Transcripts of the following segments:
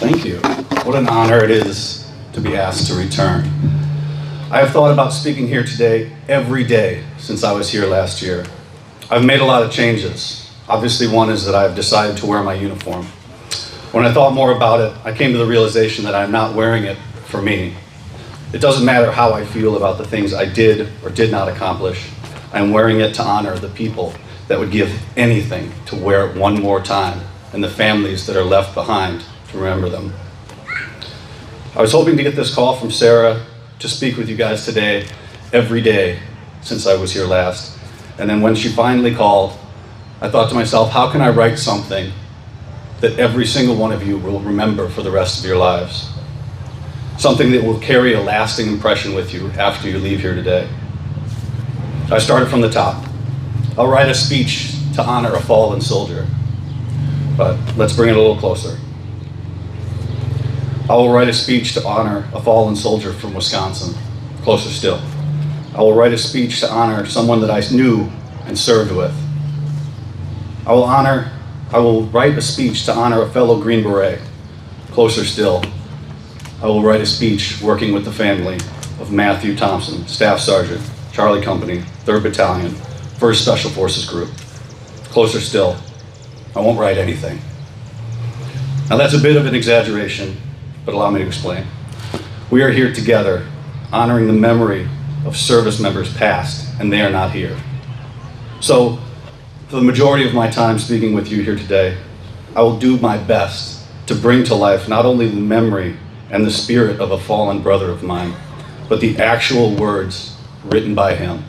Thank you. What an honor it is to be asked to return. I have thought about speaking here today every day since I was here last year. I've made a lot of changes. Obviously, one is that I've decided to wear my uniform. When I thought more about it, I came to the realization that I'm not wearing it for me. It doesn't matter how I feel about the things I did or did not accomplish. I'm wearing it to honor the people that would give anything to wear it one more time, and the families that are left behind to remember them. I was hoping to get this call from Sarah to speak with you guys today, every day since I was here last. And then when she finally called, I thought to myself, how can I write something that every single one of you will remember for the rest of your lives? Something that will carry a lasting impression with you after you leave here today. I started from the top. I'll write a speech to honor a fallen soldier, but let's bring it a little closer. I will write a speech to honor a fallen soldier from Wisconsin, closer still. I will write a speech to honor someone that I knew and served with. I will write a speech to honor a fellow Green Beret, closer still. I will write a speech working with the family of Matthew Thompson, Staff Sergeant, Charlie Company, 3rd Battalion, 1st Special Forces Group. Closer still, I won't write anything. Now that's a bit of an exaggeration, but allow me to explain. We are here together, honoring the memory of service members past, and they are not here. So, for the majority of my time speaking with you here today, I will do my best to bring to life not only the memory and the spirit of a fallen brother of mine, but the actual words written by him.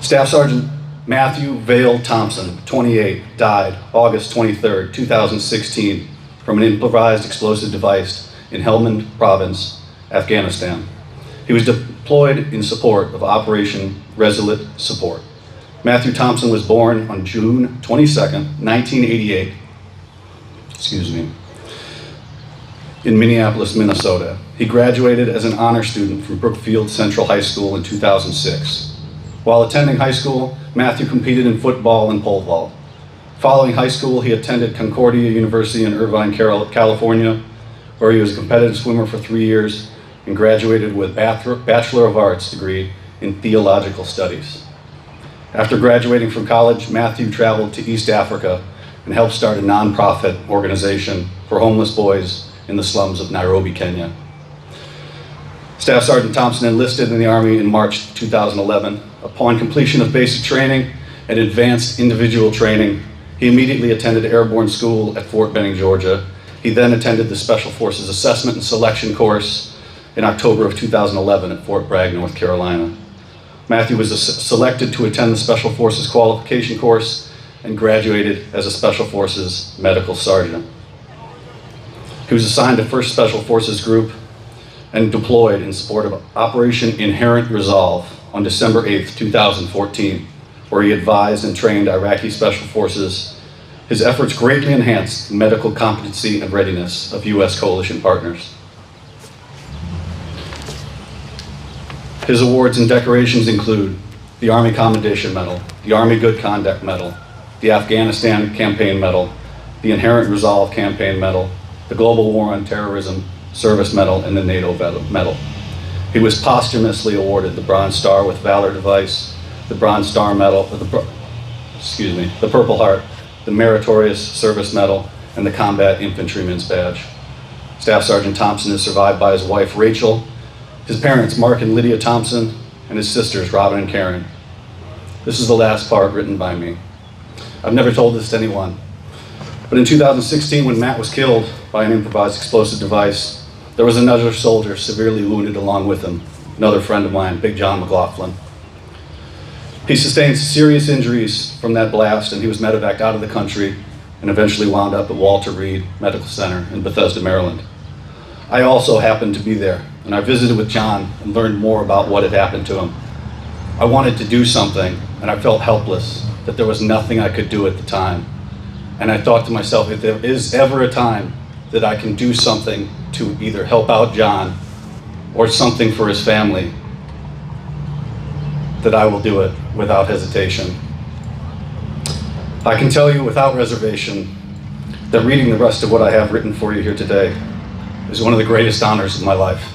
Staff Sergeant Matthew Vail Thompson, 28, died August 23rd, 2016, from an improvised explosive device in Helmand Province, Afghanistan. He was deployed in support of Operation Resolute Support. Matthew Thompson was born on June 22nd, 1988, in Minneapolis, Minnesota. He graduated as an honor student from Brookfield Central High School in 2006. While attending high school, Matthew competed in football and pole vault. Following high school, he attended Concordia University in Irvine, California, where he was a competitive swimmer for 3 years and graduated with a Bachelor of Arts degree in Theological Studies. After graduating from college, Matthew traveled to East Africa and helped start a nonprofit organization for homeless boys in the slums of Nairobi, Kenya. Staff Sergeant Thompson enlisted in the Army in March 2011. Upon completion of basic training and advanced individual training, he immediately attended airborne school at Fort Benning, Georgia. He then attended the Special Forces Assessment and Selection course in October of 2011 at Fort Bragg, North Carolina. Matthew was selected to attend the Special Forces qualification course and graduated as a Special Forces Medical Sergeant. He was assigned to 1st Special Forces Group and deployed in support of Operation Inherent Resolve on December 8th, 2014, where he advised and trained Iraqi Special Forces. His efforts greatly enhanced the medical competency and readiness of U.S. coalition partners. His awards and decorations include the Army Commendation Medal, the Army Good Conduct Medal, the Afghanistan Campaign Medal, the Inherent Resolve Campaign Medal, the Global War on Terrorism Service Medal, and the NATO Medal. He was posthumously awarded the Bronze Star with Valor Device, the Bronze Star Medal, the Purple Heart, the Meritorious Service Medal, and the Combat Infantryman's Badge. Staff Sergeant Thompson is survived by his wife, Rachel, his parents, Mark and Lydia Thompson, and his sisters, Robin and Karen. This is the last part written by me. I've never told this to anyone, but in 2016, when Matt was killed by an improvised explosive device, there was another soldier severely wounded along with him, another friend of mine, Big John McLaughlin. He sustained serious injuries from that blast, and he was medevaced out of the country and eventually wound up at Walter Reed Medical Center in Bethesda, Maryland. I also happened to be there, and I visited with John and learned more about what had happened to him. I wanted to do something, and I felt helpless, that there was nothing I could do at the time. And I thought to myself, if there is ever a time that I can do something to either help out John or something for his family, that I will do it without hesitation. I can tell you without reservation, that reading the rest of what I have written for you here today is one of the greatest honors of my life.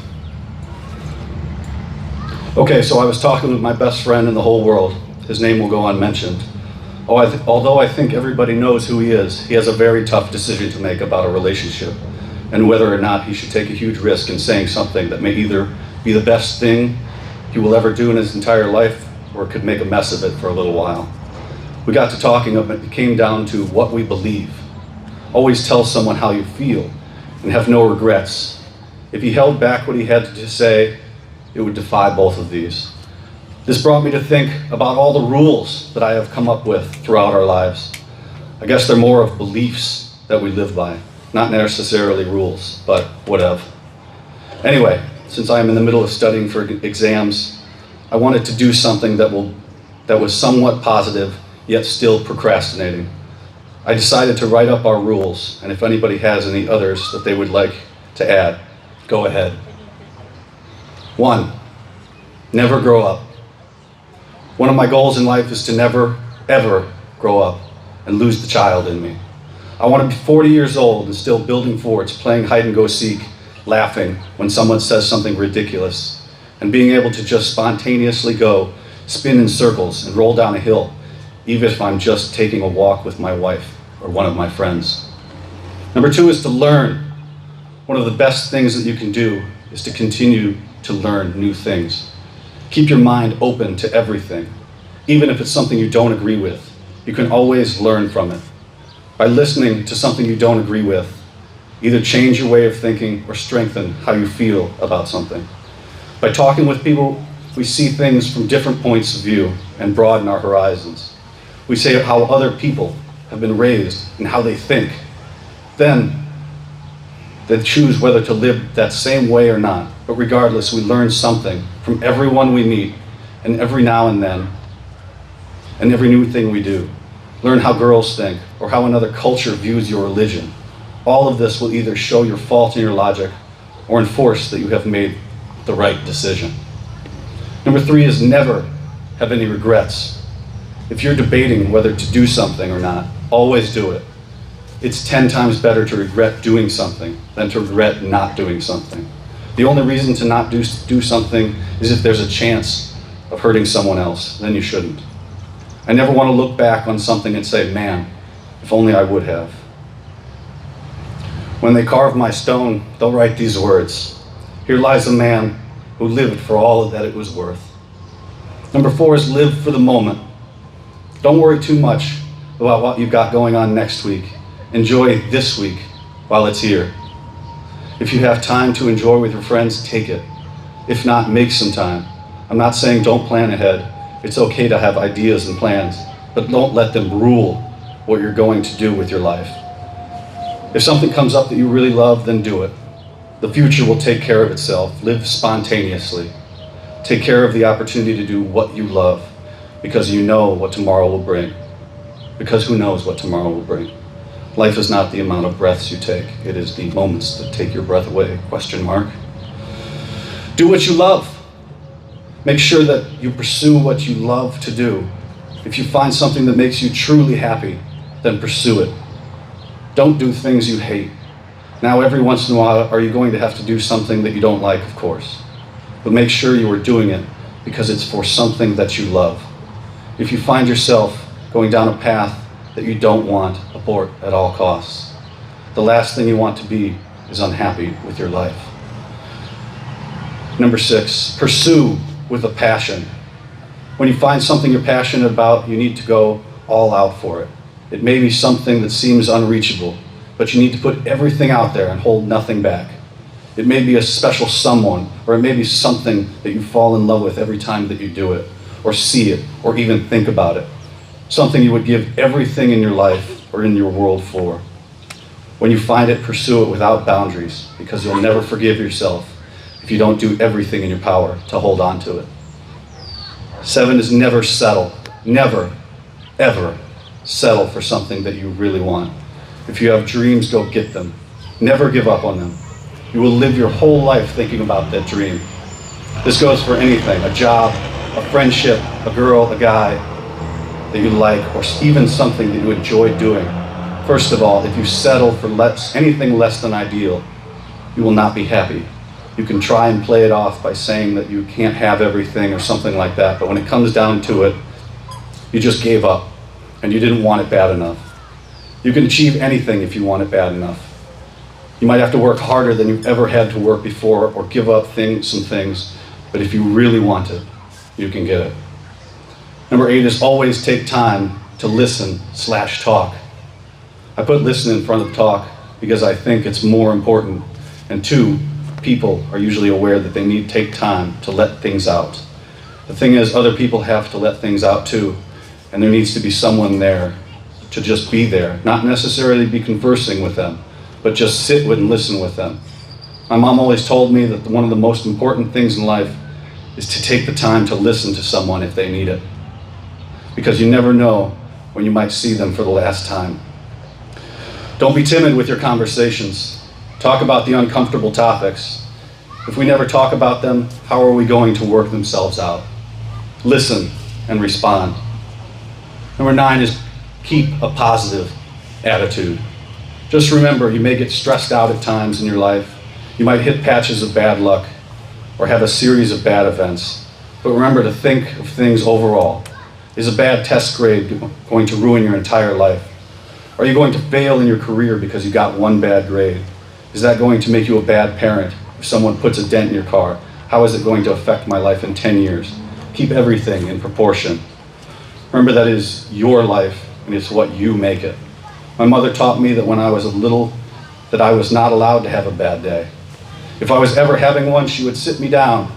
Okay, so I was talking with my best friend in the whole world. His name will go unmentioned. Although I think everybody knows who he has a very tough decision to make about a relationship and whether or not he should take a huge risk in saying something that may either be the best thing he will ever do in his entire life or could make a mess of it for a little while. We got to talking and it came down to what we believe. Always tell someone how you feel and have no regrets. If he held back what he had to say, it would defy both of these. This brought me to think about all the rules that I have come up with throughout our lives. I guess they're more of beliefs that we live by, not necessarily rules, but whatever. Anyway, since I'm in the middle of studying for exams, I wanted to do something that was somewhat positive, yet still procrastinating. I decided to write up our rules, and if anybody has any others that they would like to add, go ahead. 1, never grow up. One of my goals in life is to never, ever grow up and lose the child in me. I want to be 40 years old and still building forts, playing hide and go seek, laughing when someone says something ridiculous, and being able to just spontaneously go, spin in circles and roll down a hill, even if I'm just taking a walk with my wife or one of my friends. Number 2 is to learn. One of the best things that you can do is to continue to learn new things. Keep your mind open to everything. Even if it's something you don't agree with, you can always learn from it. By listening to something you don't agree with, either change your way of thinking or strengthen how you feel about something. By talking with people, we see things from different points of view and broaden our horizons. We see how other people have been raised and how they think. Then they choose whether to live that same way or not. But regardless, we learn something from everyone we meet and every now and then and every new thing we do. Learn how girls think or how another culture views your religion. All of this will either show your fault in your logic or enforce that you have made the right decision. Number 3 is never have any regrets. If you're debating whether to do something or not, always do it. It's 10 times better to regret doing something than to regret not doing something. The only reason to not do something is if there's a chance of hurting someone else, then you shouldn't. I never want to look back on something and say, man, if only I would have. When they carve my stone, they'll write these words: here lies a man who lived for all that it was worth. Number 4 is live for the moment. Don't worry too much about what you've got going on next week. Enjoy this week while it's here. If you have time to enjoy with your friends, take it. If not, make some time. I'm not saying don't plan ahead. It's okay to have ideas and plans, but don't let them rule what you're going to do with your life. If something comes up that you really love, then do it. The future will take care of itself. Live spontaneously. Take care of the opportunity to do what you love, because you know what tomorrow will bring. Because who knows what tomorrow will bring? Life is not the amount of breaths you take. It is the moments that take your breath away, ? Do what you love. Make sure that you pursue what you love to do. If you find something that makes you truly happy, then pursue it. Don't do things you hate. Now, every once in a while, are you going to have to do something that you don't like, of course. But make sure you are doing it because it's for something that you love. If you find yourself going down a path that you don't want, abort at all costs. The last thing you want to be is unhappy with your life. Number 6, pursue with a passion. When you find something you're passionate about, you need to go all out for it. It may be something that seems unreachable, but you need to put everything out there and hold nothing back. It may be a special someone, or it may be something that you fall in love with every time that you do it, or see it, or even think about it. Something you would give everything in your life or in your world for. When you find it, pursue it without boundaries, because you'll never forgive yourself if you don't do everything in your power to hold on to it. 7 is never settle. Never, ever settle for something that you really want. If you have dreams, go get them. Never give up on them. You will live your whole life thinking about that dream. This goes for anything: a job, a friendship, a girl, a guy that you like, or even something that you enjoy doing. First of all, if you settle for anything less than ideal, you will not be happy. You can try and play it off by saying that you can't have everything or something like that, but when it comes down to it, you just gave up and you didn't want it bad enough. You can achieve anything if you want it bad enough. You might have to work harder than you've ever had to work before or give up some things, but if you really want it, you can get it. Number 8 is always take time to listen/talk. I put listen in front of talk because I think it's more important. And 2, people are usually aware that they need to take time to let things out. The thing is, other people have to let things out too, and there needs to be someone there to just be there, not necessarily be conversing with them, but just sit with and listen with them. My mom always told me that one of the most important things in life is to take the time to listen to someone if they need it, because you never know when you might see them for the last time. Don't be timid with your conversations. Talk about the uncomfortable topics. If we never talk about them, how are we going to work themselves out? Listen and respond. Number 9 is keep a positive attitude. Just remember, you may get stressed out at times in your life. You might hit patches of bad luck or have a series of bad events. But remember to think of things overall. Is a bad test grade going to ruin your entire life? Are you going to fail in your career because you got one bad grade? Is that going to make you a bad parent if someone puts a dent in your car? How is it going to affect my life in 10 years? Keep everything in proportion. Remember that is your life and it's what you make it. My mother taught me that when I was little, that I was not allowed to have a bad day. If I was ever having one, she would sit me down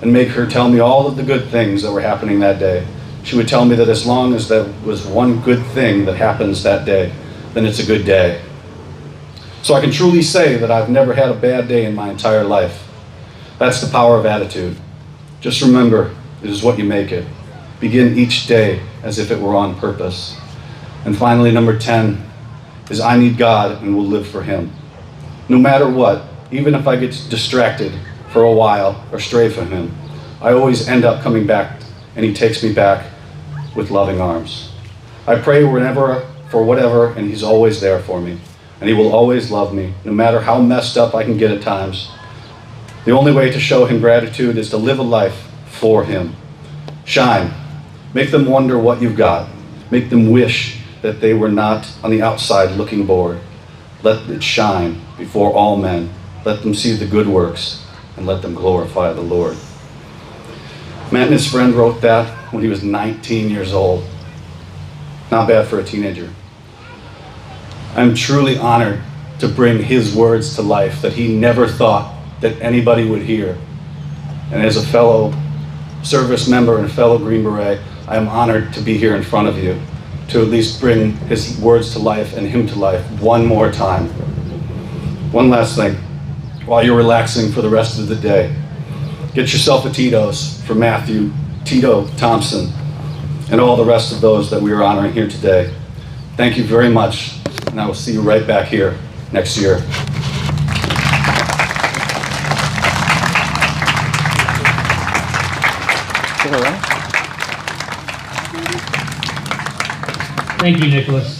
and make her tell me all of the good things that were happening that day. She would tell me that as long as there was one good thing that happens that day, then it's a good day. So I can truly say that I've never had a bad day in my entire life. That's the power of attitude. Just remember, it is what you make it. Begin each day as if it were on purpose. And finally, number 10 is I need God and will live for Him. No matter what, even if I get distracted for a while or stray from Him, I always end up coming back and He takes me back with loving arms. I pray whenever, for whatever, and He's always there for me. And He will always love me, no matter how messed up I can get at times. The only way to show Him gratitude is to live a life for Him. Shine. Make them wonder what you've got. Make them wish that they were not on the outside looking bored. Let it shine before all men. Let them see the good works, and let them glorify the Lord. Matt and his friend wrote that when he was 19 years old. Not bad for a teenager. I'm truly honored to bring his words to life that he never thought that anybody would hear. And as a fellow service member and a fellow Green Beret, I am honored to be here in front of you to at least bring his words to life and him to life one more time. One last thing. While you're relaxing for the rest of the day, get yourself a Tito's for Matthew, Tito Thompson, and all the rest of those that we are honoring here today. Thank you very much, and I will see you right back here next year. Thank you, Nicholas.